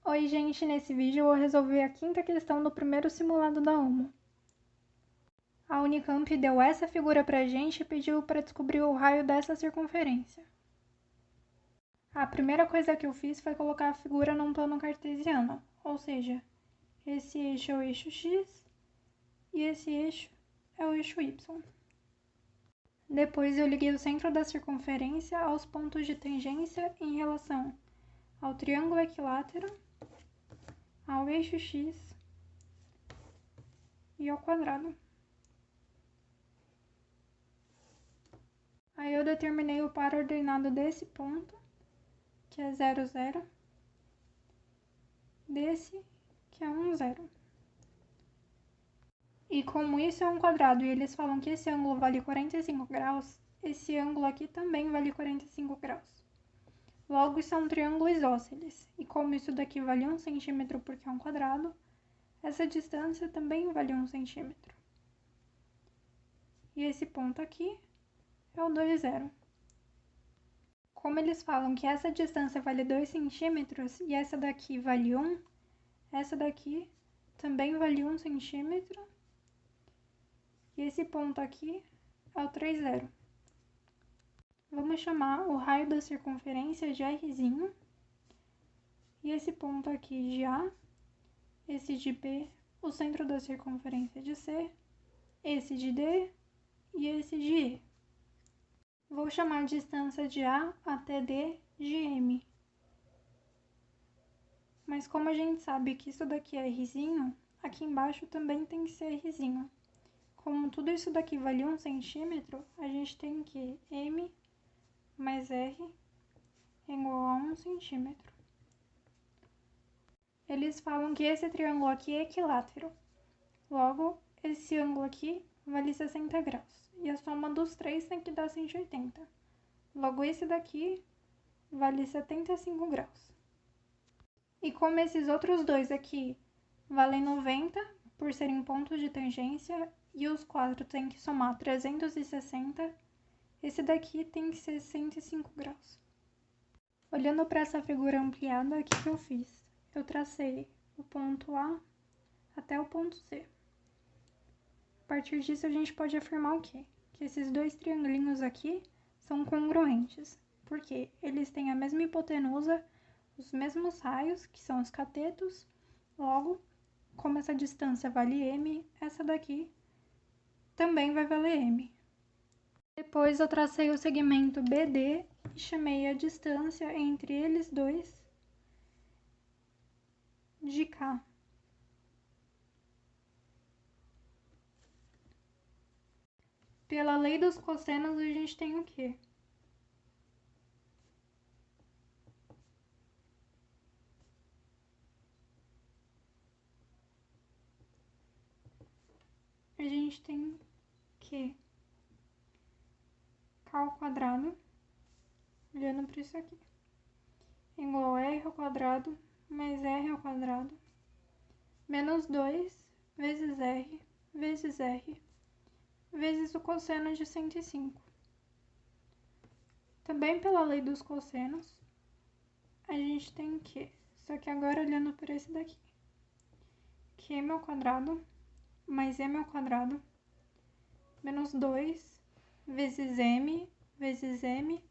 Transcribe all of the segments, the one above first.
Oi gente, nesse vídeo eu vou resolver a quinta questão do primeiro simulado da OMO. A Unicamp deu essa figura pra gente e pediu para descobrir o raio dessa circunferência. A primeira coisa que eu fiz foi colocar a figura num plano cartesiano, ou seja, esse eixo é o eixo X e esse eixo é o eixo Y. Depois eu liguei o centro da circunferência aos pontos de tangência em relação ao triângulo equilátero, ao eixo X e ao quadrado. Aí eu determinei o par ordenado desse ponto, que é 0, 0, desse, que é 1, 0. E como isso é um quadrado e eles falam que esse ângulo vale 45 graus, esse ângulo aqui também vale 45 graus. Logo, isso é um triângulo isósceles, e como isso daqui vale 1 centímetro porque é um quadrado, essa distância também vale 1 centímetro. E esse ponto aqui é o 2, 0. Como eles falam que essa distância vale 2 centímetros e essa daqui vale 1, essa daqui também vale 1 centímetro. E esse ponto aqui é o 3, 0. Vamos chamar o raio da circunferência de Rzinho. E esse ponto aqui de A, esse de B, o centro da circunferência de C, esse de D e esse de E. Vou chamar a distância de A até D de M. Mas como a gente sabe que isso daqui é Rzinho, aqui embaixo também tem que ser Rzinho. Como tudo isso daqui vale 1 centímetro, a gente tem que M mais R é igual a 1 centímetro. Eles falam que esse triângulo aqui é equilátero. Logo, esse ângulo aqui vale 60 graus. E a soma dos três tem que dar 180. Logo, esse daqui vale 75 graus. E como esses outros dois aqui valem 90, por serem pontos de tangência, e os quatro tem que somar 360, esse daqui tem que ser 105 graus. Olhando para essa figura ampliada, o que eu fiz? Eu tracei o ponto A até o ponto C. A partir disso, a gente pode afirmar o quê? Que esses dois triangulinhos aqui são congruentes, porque eles têm a mesma hipotenusa, os mesmos raios, que são os catetos. Logo, como essa distância vale m, essa daqui também vai valer m. Depois eu tracei o segmento BD e chamei a distância entre eles dois de K. Pela lei dos cossenos, a gente tem o quê? A gente tem que K ao quadrado, olhando para isso aqui, igual a R ao quadrado mais R ao quadrado, menos 2 vezes R, vezes o cosseno de 105. Também pela lei dos cossenos, a gente tem que, só que agora olhando por esse daqui, que M ao quadrado mais M ao quadrado, menos 2 vezes M,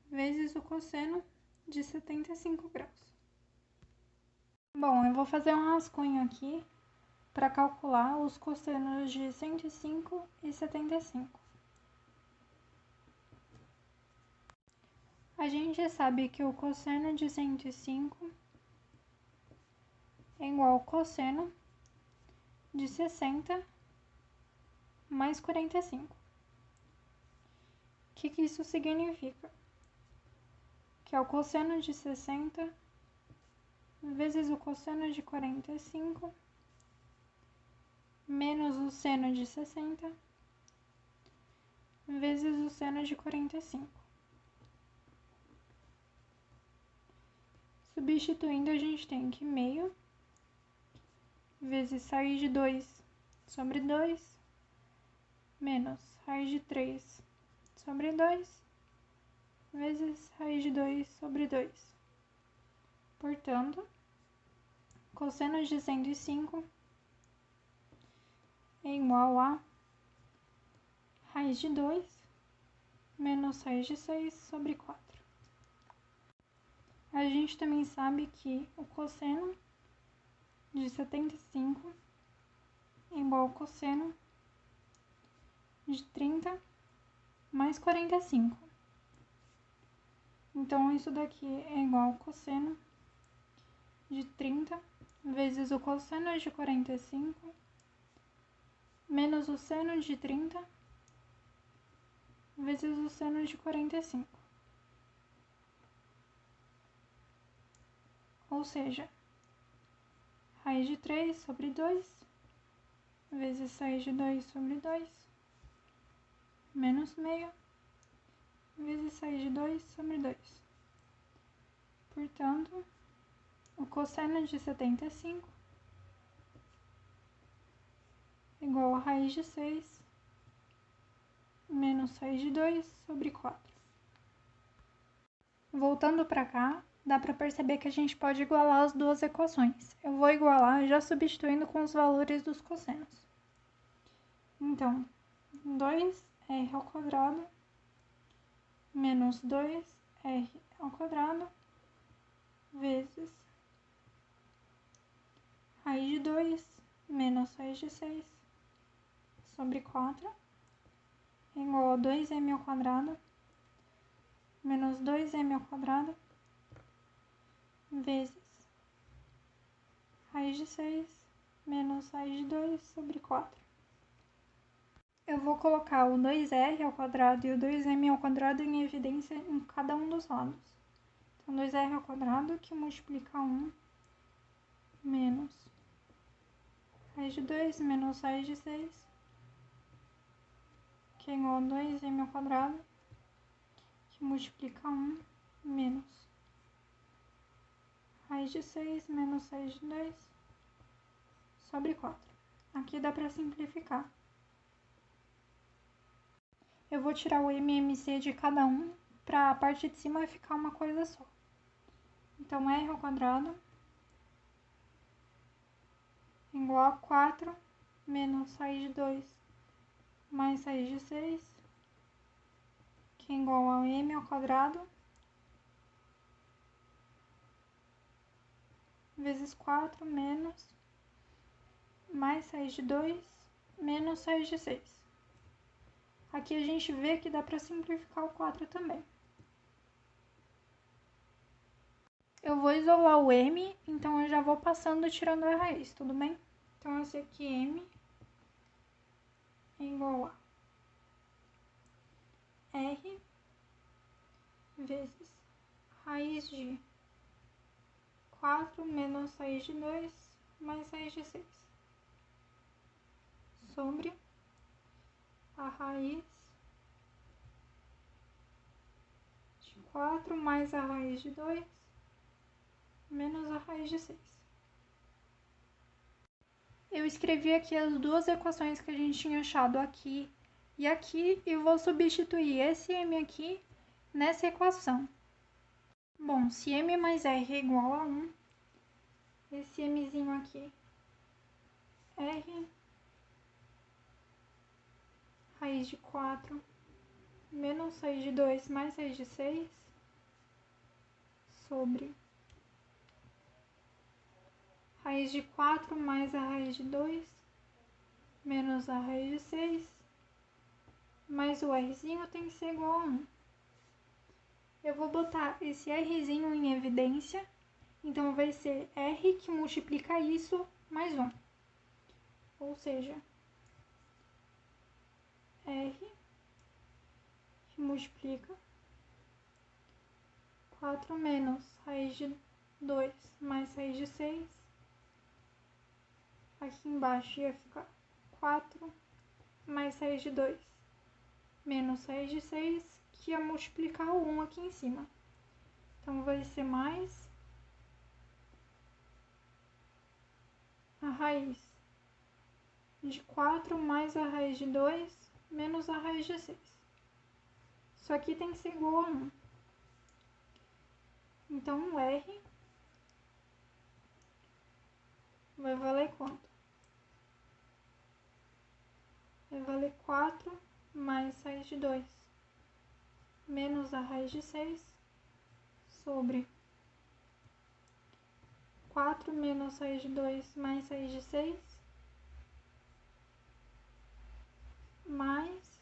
vezes o cosseno de 75 graus. Bom, eu vou fazer um rascunho aqui para calcular os cossenos de 105 e 75. A gente sabe que o cosseno de 105 é igual ao cosseno de 60 mais 45. O que isso significa? Que é o cosseno de 60 vezes o cosseno de 45 menos o seno de 60 vezes o seno de 45. Substituindo, a gente tem que meio vezes raiz de 2 sobre 2 menos raiz de 3 sobre 2 vezes raiz de 2 sobre 2. Portanto, cosseno de 105 é igual a raiz de 2 menos raiz de 6 sobre 4. A gente também sabe que o cosseno de 75 é igual ao cosseno de 30 mais 45. Então, isso daqui é igual ao cosseno de 30 vezes o cosseno de 45 menos o seno de 30 vezes o seno de 45. Ou seja, raiz de 3 sobre 2 vezes raiz de 2 sobre 2 menos meio vezes raiz de 2 sobre 2. Portanto, o cosseno de 75 é igual a raiz de 6 menos raiz de 2 sobre 4. Voltando para cá, dá para perceber que a gente pode igualar as duas equações. Eu vou igualar já substituindo com os valores dos cossenos. Então, 2r ao quadrado menos 2r ao quadrado vezes raiz de 2 menos raiz de 6 sobre 4 é igual a 2m ao quadrado menos 2m ao quadrado vezes raiz de 6 menos raiz de 2 sobre 4. Eu vou colocar o 2r ao quadrado e o 2m ao quadrado em evidência em cada um dos lados. Então, 2r ao quadrado que multiplica 1 menos raiz de 2 menos raiz de 6, que é igual a 2m ao quadrado, que multiplica 1 menos raiz de 6 menos raiz de 2 sobre 4. Aqui dá para simplificar. Eu vou tirar o MMC de cada um para a parte de cima ficar uma coisa só. Então, r ao quadrado igual a 4 menos raiz de 2 mais raiz de 6, que é igual a m ao quadrado vezes 4 menos mais raiz de 2 menos raiz de 6. Aqui a gente vê que dá para simplificar o 4 também. Eu vou isolar o m, então eu já vou passando tirando a raiz, tudo bem? Então, esse aqui m é igual a r vezes raiz de 4 menos raiz de 2 mais raiz de 6 sobre a raiz de 4 mais a raiz de 2 menos a raiz de 6. Eu escrevi aqui as duas equações que a gente tinha achado aqui e vou substituir esse m aqui nessa equação. Bom, se m mais r é igual a 1, esse mzinho aqui, r raiz de 4 menos raiz de 2 mais raiz de 6 sobre raiz de 4 mais a raiz de 2 menos a raiz de 6, mais o rzinho tem que ser igual a 1. Eu vou botar esse rzinho em evidência, então vai ser r que multiplica isso mais 1. Ou seja, r que multiplica 4 menos raiz de 2 mais raiz de 6. Aqui embaixo ia ficar 4 mais raiz de 2 menos raiz de 6, que ia multiplicar o 1 aqui em cima. Então, vai ser mais a raiz de 4 mais a raiz de 2 menos a raiz de 6. Isso aqui tem que ser igual a 1. Então, o r vai valer quanto? Vai valer 4 mais raiz de 2 menos a raiz de 6 sobre 4 menos raiz de 2 mais raiz de 6 mais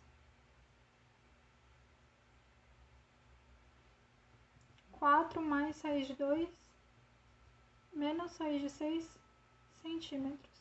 4 mais raiz de 2 menos raiz de 6 centímetros.